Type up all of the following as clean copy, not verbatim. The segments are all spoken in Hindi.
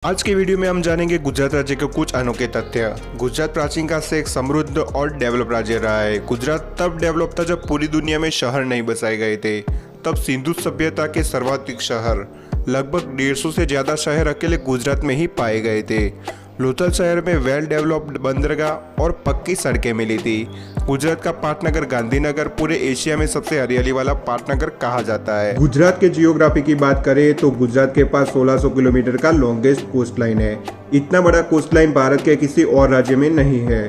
आज की वीडियो में हम जानेंगे गुजरात राज्य के कुछ अनोखे तथ्य। गुजरात प्राचीन काल से एक समृद्ध और डेवलप राज्य रहा है। गुजरात तब डेवलप था जब पूरी दुनिया में शहर नहीं बसाए गए थे। तब सिंधु सभ्यता के सर्वाधिक शहर, लगभग 150 से ज़्यादा शहर अकेले गुजरात में ही पाए गए थे। लोथल शहर में वेल डेवलप्ड बंदरगाह और पक्की सड़कें मिली थी। गुजरात का पाटनगर गांधीनगर पूरे एशिया में सबसे हरियाली वाला पाटनगर कहा जाता है। गुजरात के जियोग्राफी की बात करें तो गुजरात के पास 1600 किलोमीटर का लॉन्गेस्ट कोस्ट लाइन है। इतना बड़ा कोस्ट लाइन भारत के किसी और राज्य में नहीं है।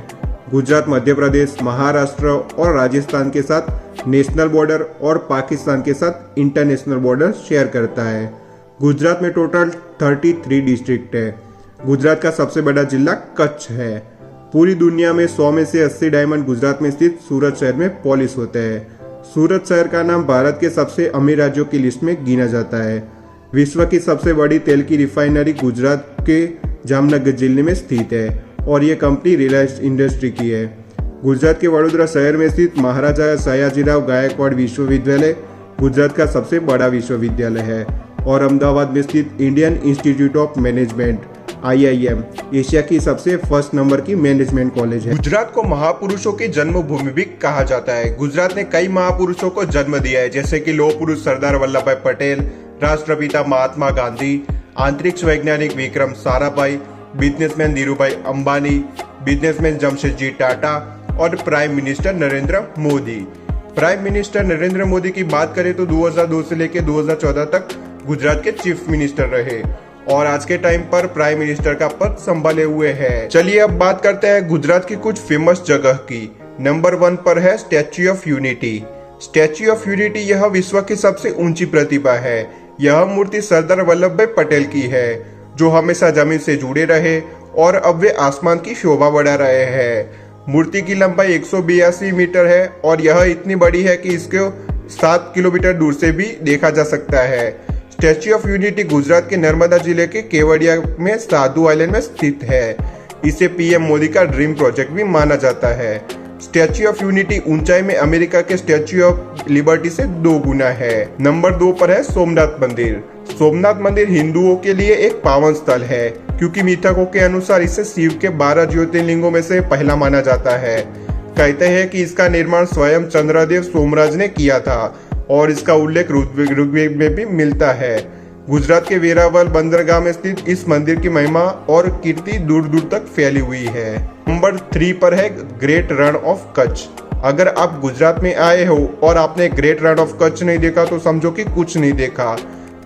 गुजरात मध्य प्रदेश, महाराष्ट्र और राजस्थान के साथ नेशनल बॉर्डर और पाकिस्तान के साथ इंटरनेशनल बॉर्डर शेयर करता है। गुजरात में टोटल 33 डिस्ट्रिक्ट है। गुजरात का सबसे बड़ा जिला कच्छ है। पूरी दुनिया में 100 में से 80 डायमंड गुजरात में स्थित सूरत शहर में पॉलिश होते हैं। सूरत शहर का नाम भारत के सबसे अमीर राज्यों की लिस्ट में गिना जाता है। विश्व की सबसे बड़ी तेल की रिफाइनरी गुजरात के जामनगर जिले में स्थित है और ये कंपनी रिलायंस इंडस्ट्री की है। गुजरात के वडोदरा शहर में स्थित महाराजा सयाजीराव गायकवाड़ विश्वविद्यालय गुजरात का सबसे बड़ा विश्वविद्यालय है और अहमदाबाद में स्थित Indian institute of management IIM Asia की सबसे फर्स्ट नंबर की मैनेजमेंट कॉलेज है। गुजरात को महापुरुषों की जन्मभूमि भी कहा जाता है। गुजरात ने कई महापुरुषों को जन्म दिया है, जैसे कि लौह पुरुष सरदार वल्लभ भाई पटेल, राष्ट्रपिता महात्मा गांधी, अंतरिक्ष वैज्ञानिक विक्रम साराभाई, बिजनेसमैन धीरूभाई अंबानी, बिजनेसमैन जमशेदजी टाटा और prime minister Narendra Modi. Prime minister Narendra Modi की बात करें तो 2002 से लेकर 2014 तक गुजरात के चीफ मिनिस्टर रहे और आज के टाइम पर प्राइम मिनिस्टर का पद संभाले हुए हैं। चलिए अब बात करते हैं गुजरात की कुछ फेमस जगह की। नंबर 1 पर है statue of unity. Statue of unity यह विश्व की सबसे ऊंची प्रतिमा है। यह मूर्ति सरदार वल्लभ भाई पटेल की है, जो हमेशा जमीन से जुड़े रहे और अब वे आसमान की शोभा बढ़ा रहे हैं। मूर्ति की लंबाई 182 मीटर है और यह इतनी बड़ी है कि इसको 7 किलोमीटर दूर से भी देखा जा सकता है। स्टैच्यू ऑफ यूनिटी गुजरात के नर्मदा जिले के केवड़िया में साधु आइलैंड में स्थित है। इसे PM मोदी का ड्रीम प्रोजेक्ट भी माना जाता है। स्टैच्यू ऑफ यूनिटी ऊंचाई में अमेरिका के स्टैच्यू ऑफ लिबर्टी से 2 गुना है। नंबर 2 पर है सोमनाथ मंदिर। सोमनाथ मंदिर हिंदुओं के लिए एक पावन स्थल है, क्योंकि मिथकों के अनुसार इसे शिव के 12 ज्योतिर्लिंगों में से पहला माना जाता है। कहते हैं कि इसका निर्माण स्वयं चंद्रदेव सोमराज ने किया था और इसका उल्लेख ऋग्वेद में भी मिलता है। गुजरात के वेरावल बंदरगाह में स्थित इस मंदिर की महिमा और कीर्ति दूर दूर तक फैली हुई है। नंबर 3 पर है ग्रेट रण ऑफ कच्छ। अगर आप गुजरात में आए हो और आपने ग्रेट रण ऑफ कच्छ नहीं देखा तो समझो कि कुछ नहीं देखा।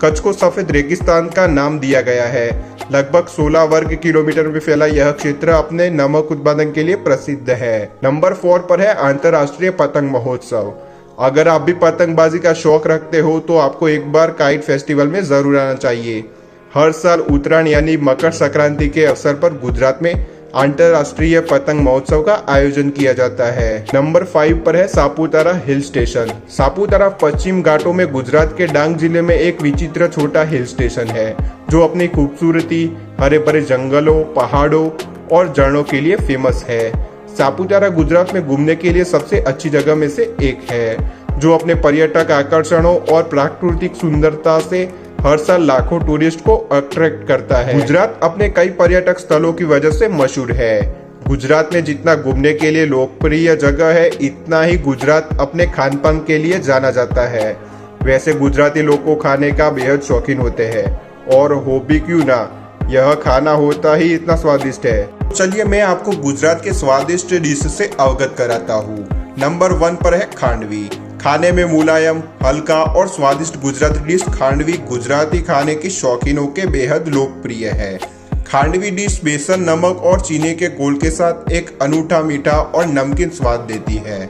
कच्छ को सफेद रेगिस्तान का नाम दिया गया है। लगभग 16 वर्ग किलोमीटर में फैला यह क्षेत्र अपने नमक उत्पादन के लिए प्रसिद्ध है। नंबर 4 पर है अंतर्राष्ट्रीय पतंग महोत्सव। अगर आप भी पतंगबाजी का शौक रखते हो तो आपको एक बार काइट फेस्टिवल में जरूर आना चाहिए। हर साल उत्तरायण यानी मकर संक्रांति के अवसर पर गुजरात में अंतर्राष्ट्रीय पतंग महोत्सव का आयोजन किया जाता है। नंबर 5 पर है सापुतारा हिल स्टेशन। सापुतारा पश्चिम घाटों में गुजरात के डांग जिले में एक विचित्र छोटा हिल स्टेशन है, जो अपनी खूबसूरती, हरे भरे जंगलों, पहाड़ों और झरनों के लिए फेमस है। सापुतारा गुजरात में घूमने के लिए सबसे अच्छी जगह में से एक है, जो अपने पर्यटक आकर्षणों और प्राकृतिक सुंदरता से हर साल लाखों टूरिस्ट को अट्रैक्ट करता है। गुजरात अपने कई पर्यटक स्थलों की वजह से मशहूर है। गुजरात में जितना घूमने के लिए लोकप्रिय जगह है, इतना ही गुजरात अपने खान पान के लिए जाना जाता है। वैसे गुजराती लोग को खाने का बेहद शौकीन होते हैं, और हो भी क्यों ना, यह खाना होता ही इतना स्वादिष्ट है। चलिए मैं आपको गुजरात के स्वादिष्ट डिश से अवगत कराता हूँ। नंबर 1 पर है खांडवी। खाने में मुलायम, हल्का और स्वादिष्ट गुजराती डिश खांडवी गुजराती खाने के शौकीनों के बेहद लोकप्रिय है। खांडवी डिश बेसन, नमक और चीनी के घोल के साथ एक अनूठा मीठा और नमकीन स्वाद देती है।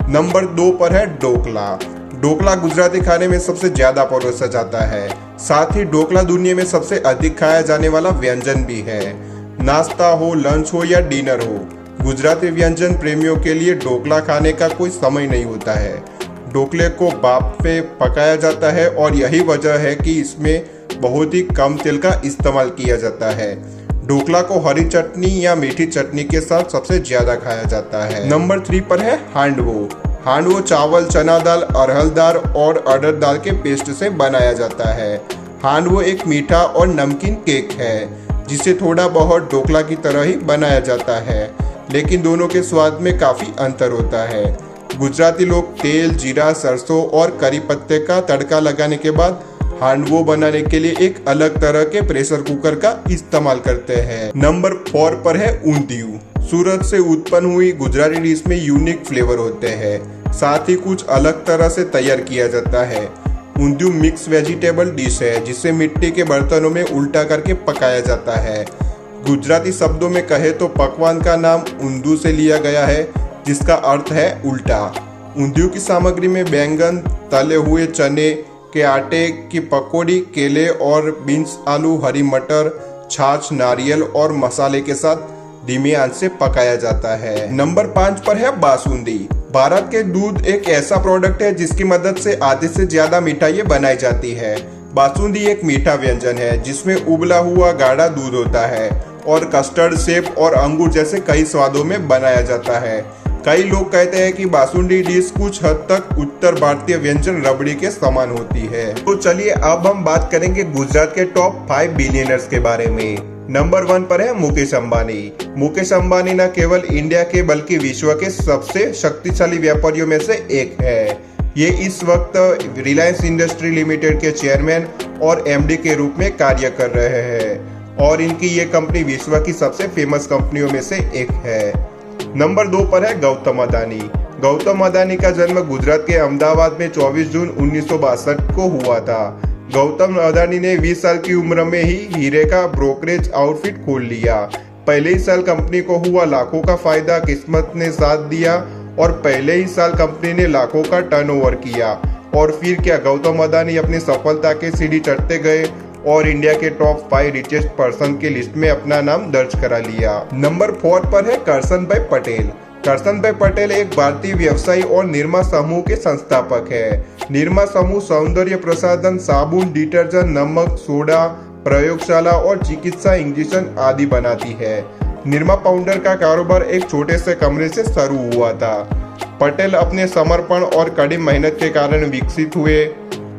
नंबर 2 पर है ढोकला। ढोकला गुजराती खाने में सबसे ज्यादा परोसा जाता है। साथ ही ढोकला दुनिया में सबसे अधिक खाया जाने वाला व्यंजन भी है। नाश्ता हो, लंच हो या डिनर हो, गुजराती व्यंजन प्रेमियों के लिए ढोकला खाने का कोई समय नहीं होता है। ढोकले को भाप पे पकाया जाता है और यही वजह है कि इसमें बहुत ही कम तेल का इस्तेमाल किया जाता है। ढोकला को हरी चटनी या मीठी चटनी के साथ सबसे ज्यादा खाया जाता है। नंबर 3 पर है हांडवो। हांडवो चावल, चना दाल, अरहर दाल और अरहर दाल के पेस्ट से बनाया जाता है। हांडवो एक मीठा और नमकीन केक है जिसे थोड़ा बहुत ढोकला की तरह ही बनाया जाता है, लेकिन दोनों के स्वाद में काफ़ी अंतर होता है। गुजराती लोग तेल, जीरा, सरसों और करी पत्ते का तड़का लगाने के बाद हांडवो बनाने के लिए एक अलग तरह के प्रेशर कुकर का इस्तेमाल करते हैं। नंबर 4 पर है ऊंधियू। सूरत से उत्पन्न हुई गुजराती डिश में यूनिक फ्लेवर होते हैं, साथ ही कुछ अलग तरह से तैयार किया जाता है। ऊंधियू मिक्स वेजिटेबल डिश है जिसे मिट्टी के बर्तनों में उल्टा करके पकाया जाता है। गुजराती शब्दों में कहे तो पकवान का नाम ऊंधू से लिया गया है जिसका अर्थ है उल्टा। ऊंधियू की सामग्री में बैंगन, तले हुए चने के आटे की पकौड़ी, केले और बीन्स, आलू, हरी मटर, छाछ, नारियल और मसाले के साथ धीमी आंच से पकाया जाता है। नंबर 5 पर है बासुंदी। भारत के दूध एक ऐसा प्रोडक्ट है जिसकी मदद से आधे से ज्यादा मिठाइयाँ बनाई जाती है। बासुंदी एक मीठा व्यंजन है जिसमें उबला हुआ गाढ़ा दूध होता है और कस्टर्ड, सेब और अंगूर जैसे कई स्वादों में बनाया जाता है। कई लोग कहते हैं कि बासुंदी डिश कुछ हद तक उत्तर भारतीय व्यंजन रबड़ी के समान होती है। तो चलिए अब हम बात करेंगे गुजरात के टॉप 5 बिलियनर्स के बारे में। नंबर 1 पर है मुकेश अंबानी। मुकेश अंबानी न केवल इंडिया के बल्कि विश्व के सबसे शक्तिशाली व्यापारियों में से एक है। ये इस वक्त रिलायंस इंडस्ट्री लिमिटेड के चेयरमैन और एमडी के रूप में कार्य कर रहे हैं और इनकी ये कंपनी विश्व की सबसे फेमस कंपनियों में से एक है। नंबर 2 पर है गौतम अदानी। गौतम अदानी का जन्म गुजरात के अहमदाबाद में 24 जून 1962 को हुआ था। गौतम अदानी ने 20 साल की उम्र में ही हीरे का ब्रोकरेज आउटफिट खोल लिया। पहले ही साल कंपनी को हुआ लाखों का फायदा, किस्मत ने साथ दिया और पहले ही साल कंपनी ने लाखों का टर्नओवर किया। और फिर क्या, गौतम अदानी अपनी सफलता के सीढ़ी चढ़ते गए और इंडिया के टॉप 5 रिचेस्ट पर्सन की लिस्ट में अपना नाम दर्ज करा लिया। नंबर 4 पर है करसन भाई पटेल। करसन भाई पटेल एक भारतीय व्यवसायी और निरमा समूह के संस्थापक है। निरमा समूह सौंदर्य प्रसाधन, साबुन, डिटर्जेंट, नमक, सोडा, प्रयोगशाला और चिकित्सा इंजेक्शन आदि बनाती है। निरमा पाउडर का कारोबार एक छोटे से कमरे से शुरू हुआ था। पटेल अपने समर्पण और कड़ी मेहनत के कारण विकसित हुए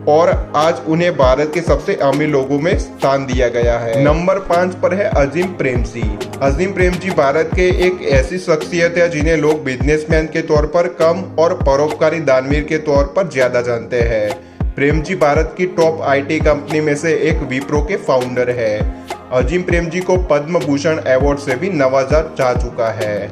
और आज उन्हें भारत के सबसे अमीर लोगों में स्थान दिया गया है। नंबर 5 पर है अजीम प्रेमजी। अजीम प्रेमजी भारत के एक ऐसी शख्सियत है जिन्हें लोग बिजनेसमैन के तौर पर कम और परोपकारी दानवीर के तौर पर ज्यादा जानते हैं। प्रेमजी भारत की टॉप आईटी कंपनी में से एक विप्रो के फाउंडर है। अजीम प्रेमजी को पद्म भूषण अवार्ड से भी नवाजा जा चुका है।